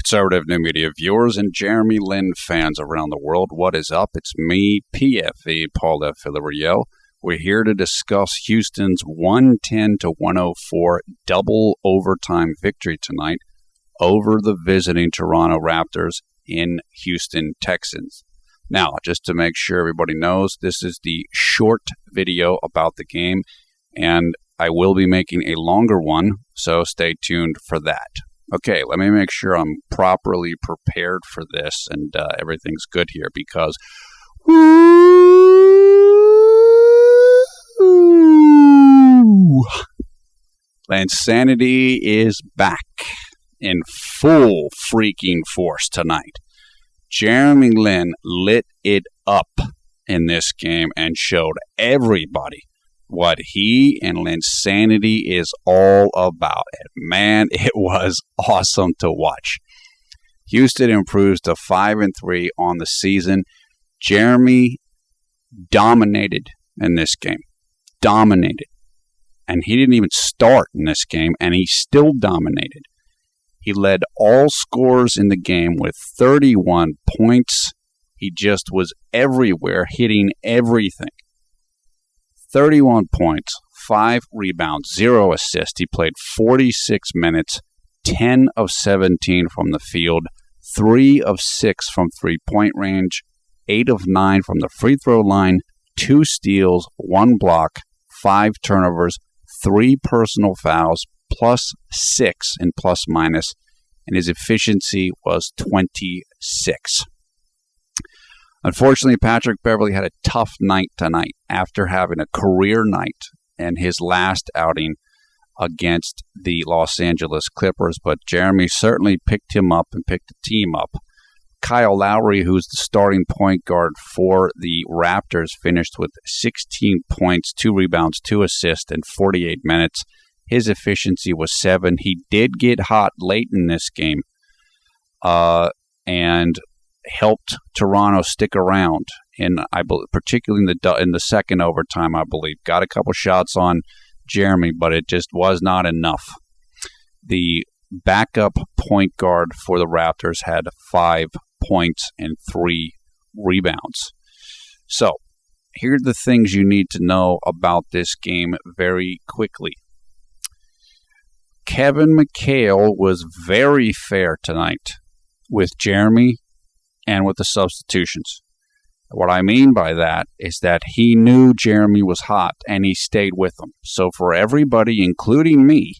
Conservative New Media viewers and JLin fans around the world, what is up? It's me, PFE, Paul F. Villarreal. We're here to discuss Houston's 110-104 double overtime victory tonight over the visiting Toronto Raptors in Houston, Texas. Now, just to make sure everybody knows, this is the short video about the game, and I will be making a longer one, so stay tuned for that. Okay, let me make sure I'm properly prepared for this and everything's good here because Linsanity is back in full freaking force tonight. JLin lit it up in this game and showed everybody what he and Linsanity is all about. And man, it was awesome to watch. Houston improves to 5-3 on the season. Jeremy dominated in this game. Dominated. And he didn't even start in this game, and he still dominated. He led all scorers in the game with 31 points. He just was everywhere, hitting everything. 31 points, 5 rebounds, 0 assists. He played 46 minutes, 10 of 17 from the field, 3 of 6 from three-point range, 8 of 9 from the free throw line, 2 steals, 1 block, 5 turnovers, 3 personal fouls, plus 6 in plus minus, and his efficiency was 26. Unfortunately, Patrick Beverley had a tough night tonight after having a career night in his last outing against the Los Angeles Clippers, but Jeremy certainly picked him up and picked the team up. Kyle Lowry, who's the starting point guard for the Raptors, finished with 16 points, 2 rebounds, 2 assists in 48 minutes. His efficiency was 7. He did get hot late in this game and helped Toronto stick around, particularly in the second overtime, I believe. Got a couple shots on Jeremy, but it just was not enough. The backup point guard for the Raptors had 5 points and 3 rebounds. So, here are the things you need to know about this game very quickly. Kevin McHale was very fair tonight with Jeremy and with the substitutions. What I mean by that is that he knew Jeremy was hot and he stayed with him. So for everybody, including me,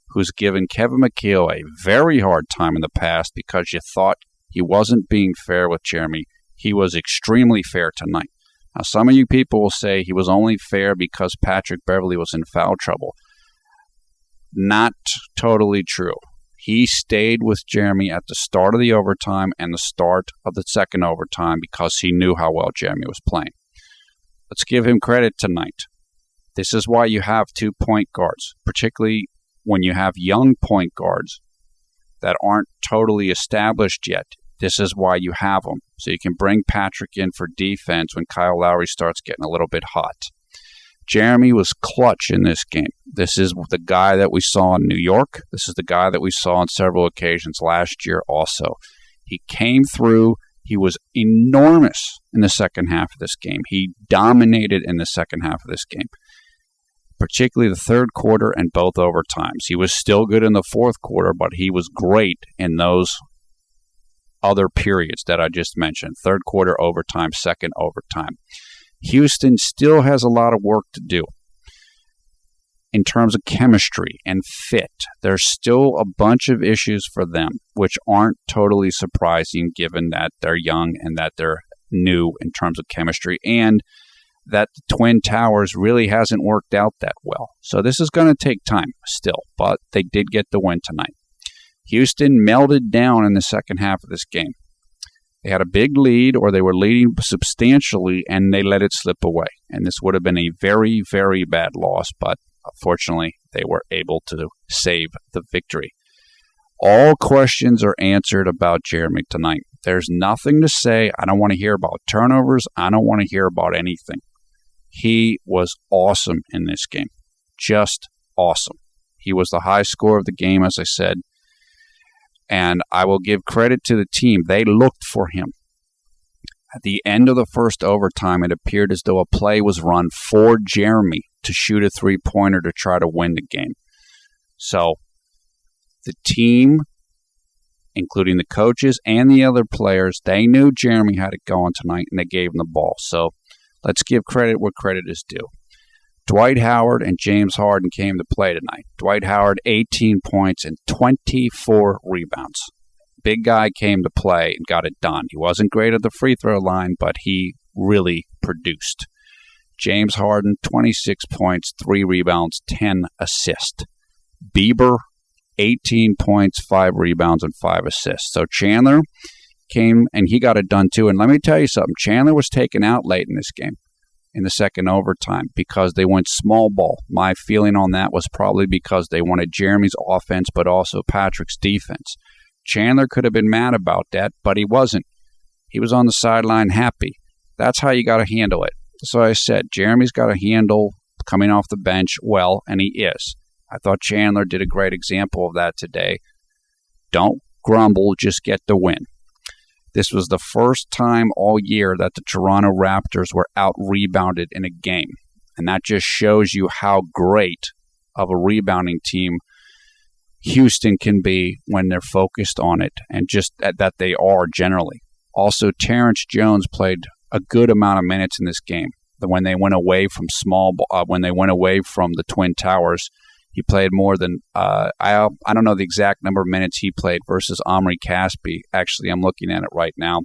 who's given Kevin McHale a very hard time in the past because you thought he wasn't being fair with Jeremy, he was extremely fair tonight. Now, some of you people will say he was only fair because Patrick Beverley was in foul trouble. Not totally true. He stayed with Jeremy at the start of the overtime and the start of the second overtime because he knew how well Jeremy was playing. Let's give him credit tonight. This is why you have 2 point guards, particularly when you have young point guards that aren't totally established yet. This is why you have them, so you can bring Patrick in for defense when Kyle Lowry starts getting a little bit hot. Jeremy was clutch in this game. This is the guy that we saw in New York. This is the guy that we saw on several occasions last year also. He came through. He was enormous in the second half of this game. He dominated in the second half of this game, particularly the third quarter and both overtimes. He was still good in the fourth quarter, but he was great in those other periods that I just mentioned. Third quarter, overtime, second overtime. Houston still has a lot of work to do in terms of chemistry and fit. There's still a bunch of issues for them, which aren't totally surprising given that they're young and that they're new in terms of chemistry and that the Twin Towers really hasn't worked out that well. So this is going to take time still, but they did get the win tonight. Houston melted down in the second half of this game. They had a big lead, or they were leading substantially, and they let it slip away. And this would have been a very, very bad loss, but fortunately, they were able to save the victory. All questions are answered about Jeremy tonight. There's nothing to say. I don't want to hear about turnovers. I don't want to hear about anything. He was awesome in this game. Just awesome. He was the high scorer of the game, as I said. And I will give credit to the team. They looked for him. At the end of the first overtime, it appeared as though a play was run for Jeremy to shoot a three-pointer to try to win the game. So the team, including the coaches and the other players, they knew Jeremy had it going tonight, and they gave him the ball. So let's give credit where credit is due. Dwight Howard and James Harden came to play tonight. Dwight Howard, 18 points and 24 rebounds. Big guy came to play and got it done. He wasn't great at the free throw line, but he really produced. James Harden, 26 points, 3 rebounds, 10 assists. Bieber, 18 points, 5 rebounds, and 5 assists. So Chandler came and he got it done too. And let me tell you something. Chandler was taken out late in this game, in the second overtime, because they went small ball. My feeling on that was probably because they wanted Jeremy's offense, but also Patrick's defense. Chandler could have been mad about that, but he wasn't. He was on the sideline happy. That's how you got to handle it. So I said, Jeremy's got to handle coming off the bench well, and he is. I thought Chandler did a great example of that today. Don't grumble, just get the win. This was the first time all year that the Toronto Raptors were out-rebounded in a game. And that just shows you how great of a rebounding team Houston can be when they're focused on it, and just that they are generally. Also, Terrence Jones played a good amount of minutes in this game. When they went away from the Twin Towers, he played more than I don't know the exact number of minutes he played versus Omri Caspi. Actually, I'm looking at it right now.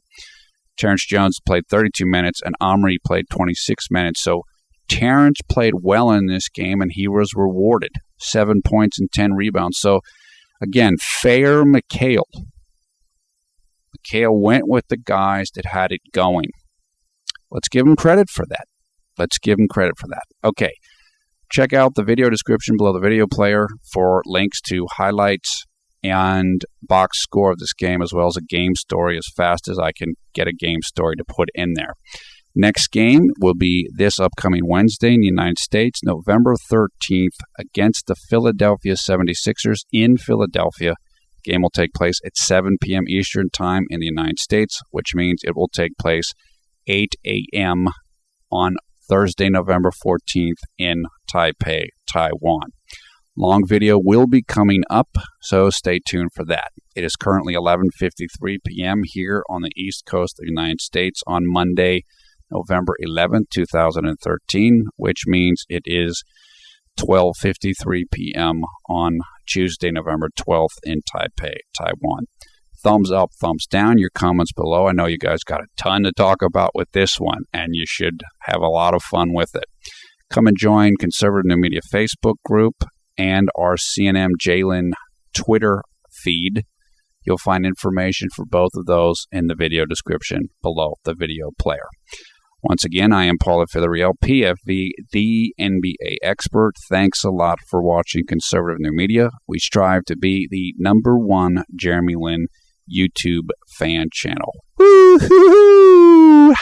Terrence Jones played 32 minutes, and Omri played 26 minutes. So Terrence played well in this game, and he was rewarded. 7 points and 10 rebounds. So, again, fair McHale. McHale went with the guys that had it going. Let's give him credit for that. Okay. Check out the video description below the video player for links to highlights and box score of this game, as well as a game story as fast as I can get a game story to put in there. Next game will be this upcoming Wednesday in the United States, November 13th, against the Philadelphia 76ers in Philadelphia. The game will take place at 7 p.m. Eastern Time in the United States, which means it will take place 8 a.m. on Thursday, November 14th in Taipei, Taiwan. Long video will be coming up, so stay tuned for that. It is currently 11:53 p.m. here on the East Coast of the United States on Monday, November 11th, 2013, which means it is 12:53 p.m. on Tuesday, November 12th in Taipei, Taiwan. Thumbs up, thumbs down, your comments below. I know you guys got a ton to talk about with this one, and you should have a lot of fun with it. Come and join Conservative New Media Facebook group and our CNM JLin Twitter feed. You'll find information for both of those in the video description below the video player. Once again, I am Paulo Villarreal, PFV, the NBA expert. Thanks a lot for watching Conservative New Media. We strive to be the #1 Jeremy Lin YouTube fan channel. Woo-hoo-hoo!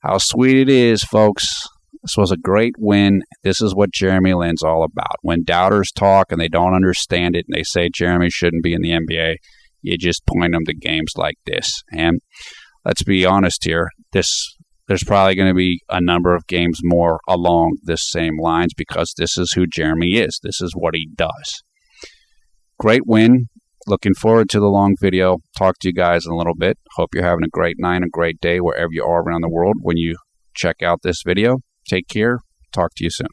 How sweet it is, folks. This was a great win. This is what Jeremy Lin's all about. When doubters talk and they don't understand it and they say Jeremy shouldn't be in the NBA, you just point them to games like this. And let's be honest here, there's probably going to be a number of games more along this same lines because this is who Jeremy is. This is what he does. Great win. Looking forward to the long video. Talk to you guys in a little bit. Hope you're having a great night, a great day wherever you are around the world when you check out this video. Take care. Talk to you soon.